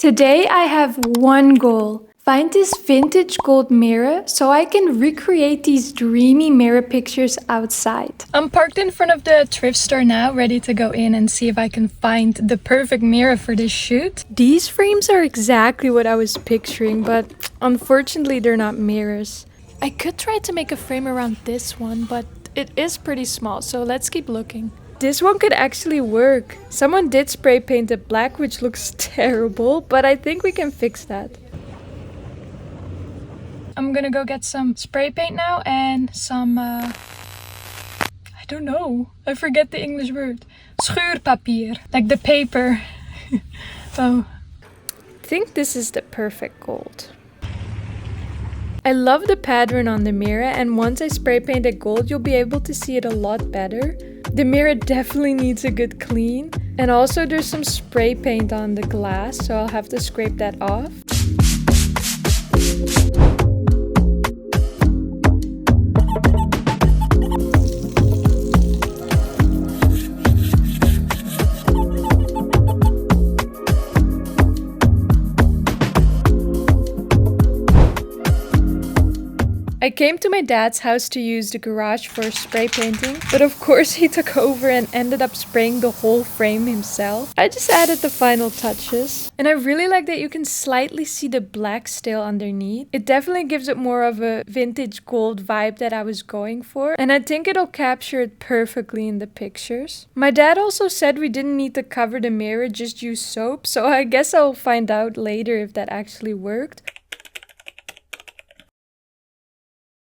Today I have one goal. Find this vintage gold mirror so I can recreate these dreamy mirror pictures outside. I'm parked in front of the thrift store now, ready to go in and see if I can find the perfect mirror for this shoot. These frames are exactly what I was picturing, but unfortunately they're not mirrors. I could try to make a frame around this one, but it is pretty small, so let's keep looking. This one could actually work. Someone did spray paint it black, which looks terrible, but I think we can fix that. I'm gonna go get some spray paint now and some, I don't know. I forget the English word. Schuurpapier, like the paper. Oh. I think this is the perfect gold. I love the pattern on the mirror, and once I spray paint it gold, you'll be able to see it a lot better. The mirror definitely needs a good clean. And also there's some spray paint on the glass, so I'll have to scrape that off. I came to my dad's house to use the garage for spray painting, but of course he took over and ended up spraying the whole frame himself. I just added the final touches. And I really like that you can slightly see the black still underneath. It definitely gives it more of a vintage gold vibe that I was going for, and I think it'll capture it perfectly in the pictures. My dad also said we didn't need to cover the mirror, just use soap, so I guess I'll find out later if that actually worked.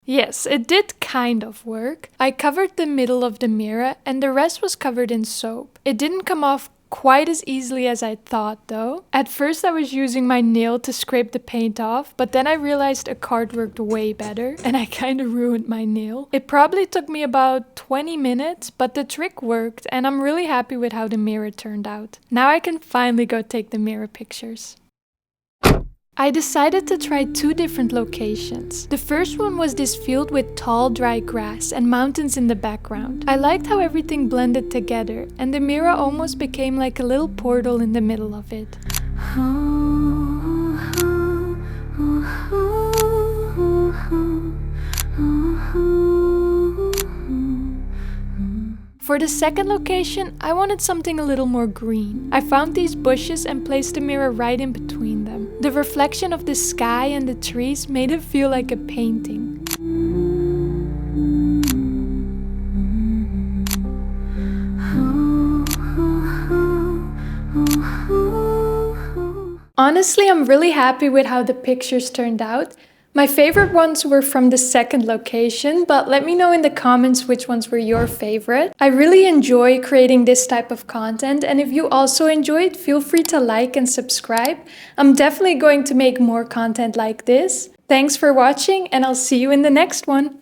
Yes, it did kind of work. I covered the middle of the mirror and the rest was covered in soap. It didn't come off quite as easily as I thought though. At first I was using my nail to scrape the paint off, but then I realized a card worked way better and I kind of ruined my nail. It probably took me about 20 minutes, but the trick worked and I'm really happy with how the mirror turned out. Now I can finally go take the mirror pictures. I decided to try two different locations. The first one was this field with tall dry grass and mountains in the background. I liked how everything blended together and the mirror almost became like a little portal in the middle of it. For the second location, I wanted something a little more green. I found these bushes and placed the mirror right in between them. The reflection of the sky and the trees made it feel like a painting. Honestly, I'm really happy with how the pictures turned out. My favorite ones were from the second location, but let me know in the comments which ones were your favorite. I really enjoy creating this type of content, and if you also enjoy it, feel free to like and subscribe. I'm definitely going to make more content like this. Thanks for watching, and I'll see you in the next one.